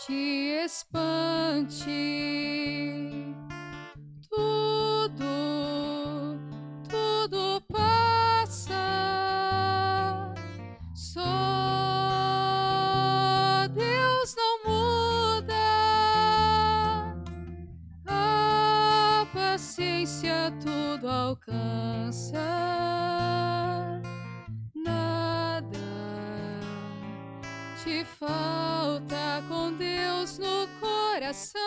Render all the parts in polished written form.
te espante. Tudo passa. Só Deus não muda. A paciência tudo alcança. Nada te falta com Deus no coração.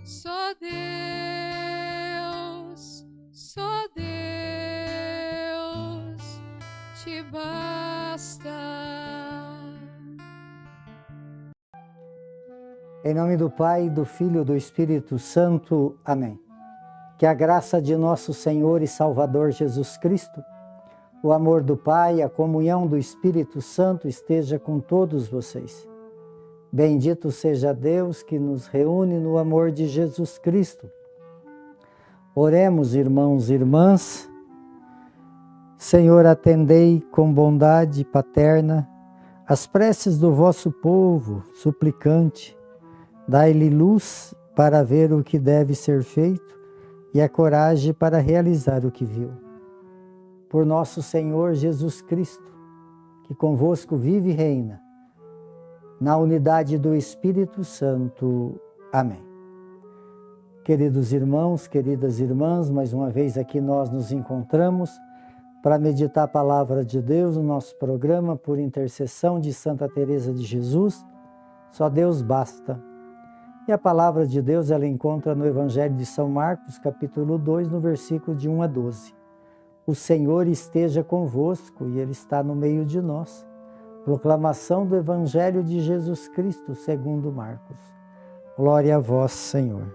Só Deus te basta. Em nome do Pai, do Filho e do Espírito Santo. Amém. Que a graça de nosso Senhor e Salvador Jesus Cristo, o amor do Pai, a comunhão do Espírito Santo esteja com todos vocês. Bendito seja Deus que nos reúne no amor de Jesus Cristo. Oremos, irmãos e irmãs. Senhor, atendei com bondade paterna as preces do vosso povo suplicante. Dai-lhe luz para ver o que deve ser feito e a coragem para realizar o que viu. Por nosso Senhor Jesus Cristo, que convosco vive e reina, na unidade do Espírito Santo. Amém. Queridos irmãos, queridas irmãs, mais uma vez aqui nós nos encontramos para meditar a palavra de Deus no nosso programa por intercessão de Santa Teresa de Jesus. Só Deus basta. E a palavra de Deus ela encontra no Evangelho de São Marcos, capítulo 2, no versículo de 1 a 12. O Senhor esteja convosco e Ele está no meio de nós. Proclamação do Evangelho de Jesus Cristo, segundo Marcos. Glória a vós, Senhor.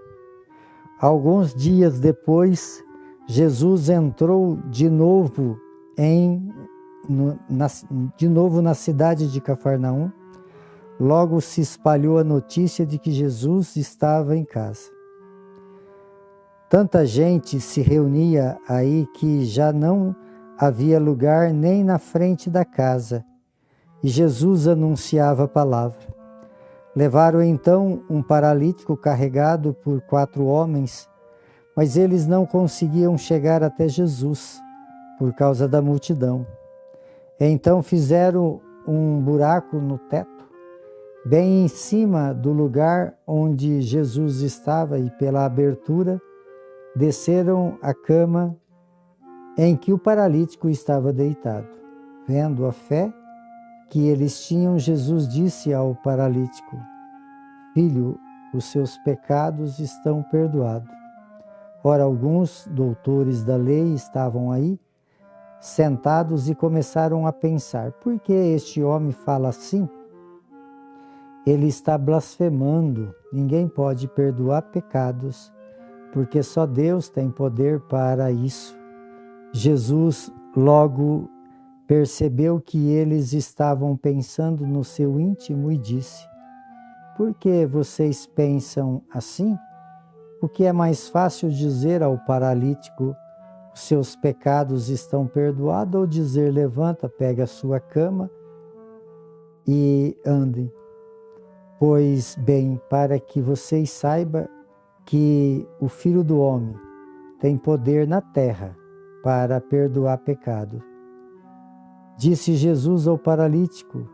Alguns dias depois, Jesus entrou de novo na cidade de Cafarnaum. Logo se espalhou a notícia de que Jesus estava em casa. Tanta gente se reunia aí que já não havia lugar nem na frente da casa, e Jesus anunciava a palavra. Levaram então um paralítico carregado por 4 homens, mas eles não conseguiam chegar até Jesus, por causa da multidão. Então fizeram um buraco no teto, bem em cima do lugar onde Jesus estava, e pela abertura desceram a cama em que o paralítico estava deitado. Vendo a fé que eles tinham, Jesus disse ao paralítico: Filho, os seus pecados estão perdoados. Ora, alguns doutores da lei estavam aí, sentados, e começaram a pensar: por que este homem fala assim? Ele está blasfemando. Ninguém pode perdoar pecados, porque só Deus tem poder para isso. Jesus logo percebeu que eles estavam pensando no seu íntimo e disse: por que vocês pensam assim? O que é mais fácil dizer ao paralítico: os seus pecados estão perdoados, ou dizer: levanta, pega a sua cama e ande? Pois bem, para que vocês saibam que o Filho do Homem tem poder na terra para perdoar pecado. Disse Jesus ao paralítico: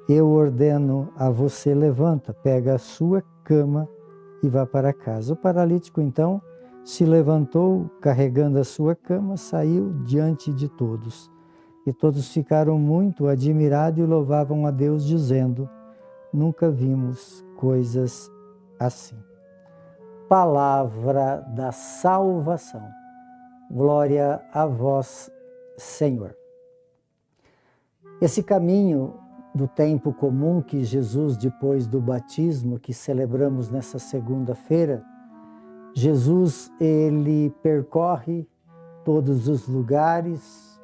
eu ordeno a você, levanta, pega a sua cama e vá para casa. O paralítico então se levantou, carregando a sua cama, saiu diante de todos. E todos ficaram muito admirados e louvavam a Deus, dizendo: nunca vimos coisas assim. Palavra da salvação. Glória a vós, Senhor. Esse caminho do tempo comum que Jesus, depois do batismo, que celebramos nessa segunda-feira, Jesus, ele percorre todos os lugares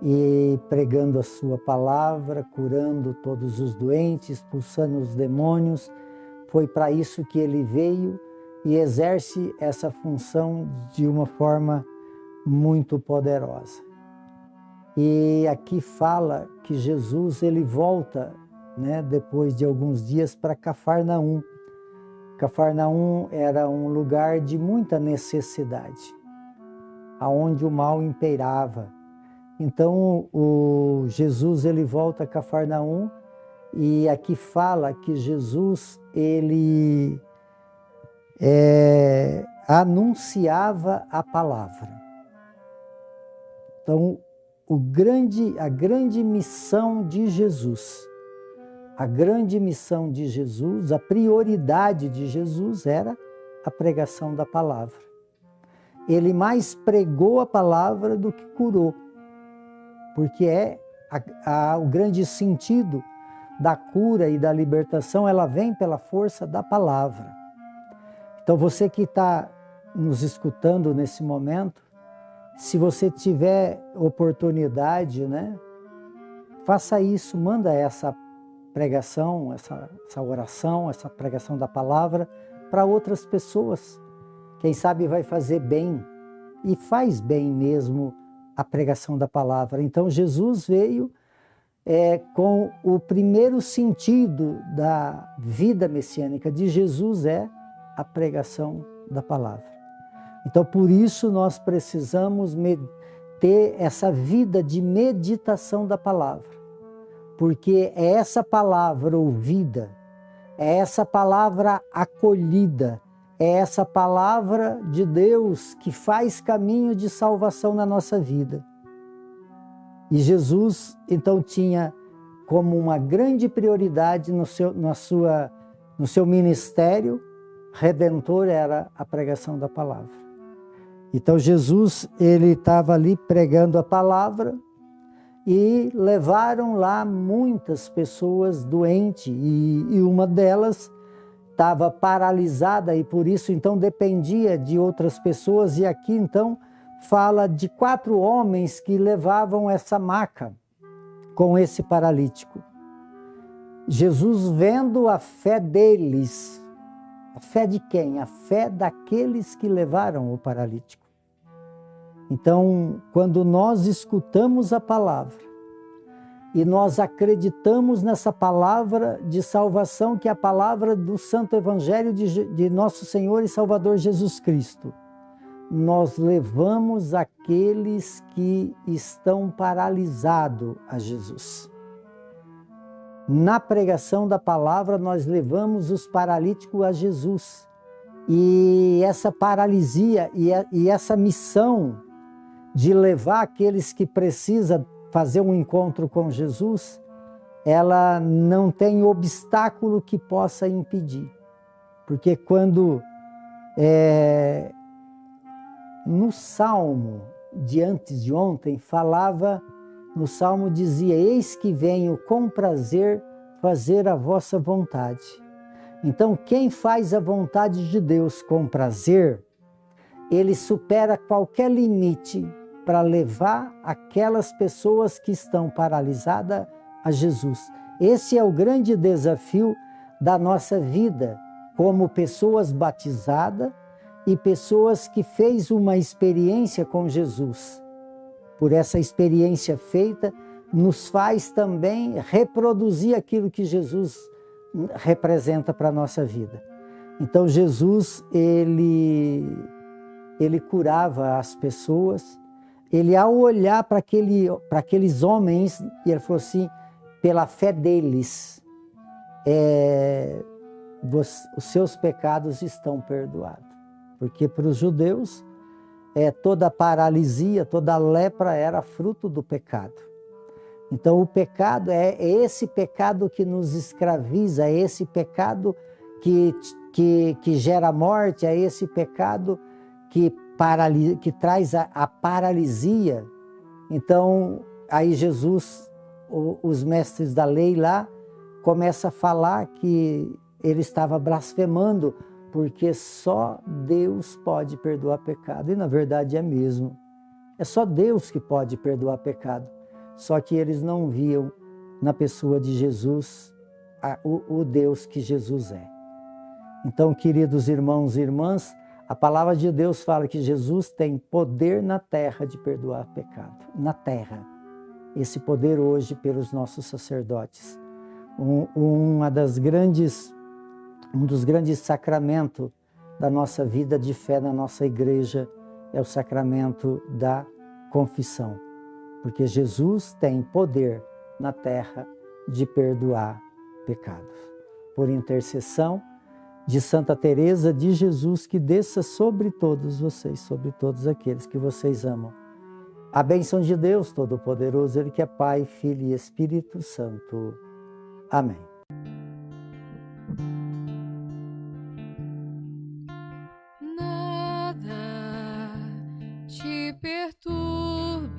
e pregando a sua palavra, curando todos os doentes, expulsando os demônios. Foi para isso que ele veio e exerce essa função de uma forma muito poderosa. E aqui fala que Jesus, ele volta né, depois de alguns dias, para Cafarnaum. Cafarnaum era um lugar de muita necessidade, aonde o mal imperava. Então, Jesus ele volta a Cafarnaum, e aqui fala que Jesus ele anunciava a palavra. Então, a grande missão de Jesus, a prioridade de Jesus era a pregação da palavra. Ele mais pregou a palavra do que curou, porque o grande sentido da cura e da libertação, ela vem pela força da palavra. Então você que está nos escutando nesse momento, se você tiver oportunidade, né, faça isso, manda essa pregação, essa oração, essa pregação da palavra para outras pessoas. Quem sabe vai fazer bem, e faz bem mesmo a pregação da palavra. Então Jesus veio com o primeiro sentido da vida messiânica de Jesus, é a pregação da palavra. Então, por isso, nós precisamos ter essa vida de meditação da palavra, porque é essa palavra ouvida, é essa palavra acolhida, é essa palavra de Deus que faz caminho de salvação na nossa vida. E Jesus, então, tinha como uma grande prioridade no seu ministério redentor era a pregação da palavra. Então Jesus, ele estava ali pregando a palavra e levaram lá muitas pessoas doentes e uma delas estava paralisada e por isso então dependia de outras pessoas. E aqui então fala de 4 homens que levavam essa maca com esse paralítico. Jesus, vendo a fé deles, a fé de quem? A fé daqueles que levaram o paralítico. Então, quando nós escutamos a palavra e nós acreditamos nessa palavra de salvação, que é a palavra do Santo Evangelho de nosso Senhor e Salvador Jesus Cristo, nós levamos aqueles que estão paralisados a Jesus. Na pregação da palavra, nós levamos os paralíticos a Jesus. E essa paralisia e essa missão de levar aqueles que precisam fazer um encontro com Jesus, ela não tem obstáculo que possa impedir. Porque quando no Salmo de antes de ontem, no Salmo dizia: eis que venho com prazer fazer a vossa vontade. Então, quem faz a vontade de Deus com prazer, ele supera qualquer limite para levar aquelas pessoas que estão paralisadas a Jesus. Esse é o grande desafio da nossa vida, como pessoas batizadas e pessoas que fez uma experiência com Jesus. Por essa experiência feita, nos faz também reproduzir aquilo que Jesus representa para a nossa vida. Então Jesus, ele curava as pessoas, ele ao olhar para aqueles homens, ele falou assim, pela fé deles, os seus pecados estão perdoados. Porque para os judeus, toda paralisia, toda lepra era fruto do pecado. Então o pecado é esse pecado que nos escraviza, é esse pecado que gera morte, é esse pecado que traz a paralisia. Então aí Jesus, os mestres da lei lá, começa a falar que ele estava blasfemando, porque só Deus pode perdoar pecado. E na verdade é mesmo. É só Deus que pode perdoar pecado. Só que eles não viam na pessoa de Jesus o Deus que Jesus é. Então, queridos irmãos e irmãs, a palavra de Deus fala que Jesus tem poder na terra de perdoar pecado. Na terra. Esse poder hoje pelos nossos sacerdotes. um dos grandes sacramentos da nossa vida de fé na nossa igreja é o sacramento da confissão, porque Jesus tem poder na terra de perdoar pecados. Por intercessão de Santa Teresa de Jesus, que desça sobre todos vocês, sobre todos aqueles que vocês amam, a bênção de Deus Todo-Poderoso, Ele que é Pai, Filho e Espírito Santo. Amém. Nada te perturbe,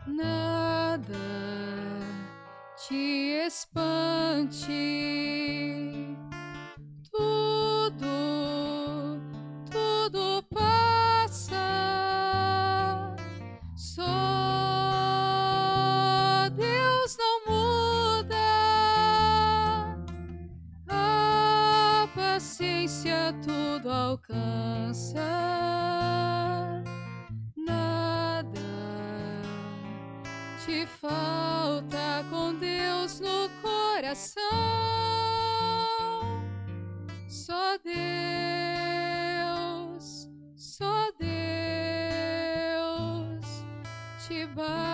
nada te espante, tudo passa, só Deus não muda, a paciência tudo alcança, nada te falta com Deus no coração, só Deus te basta.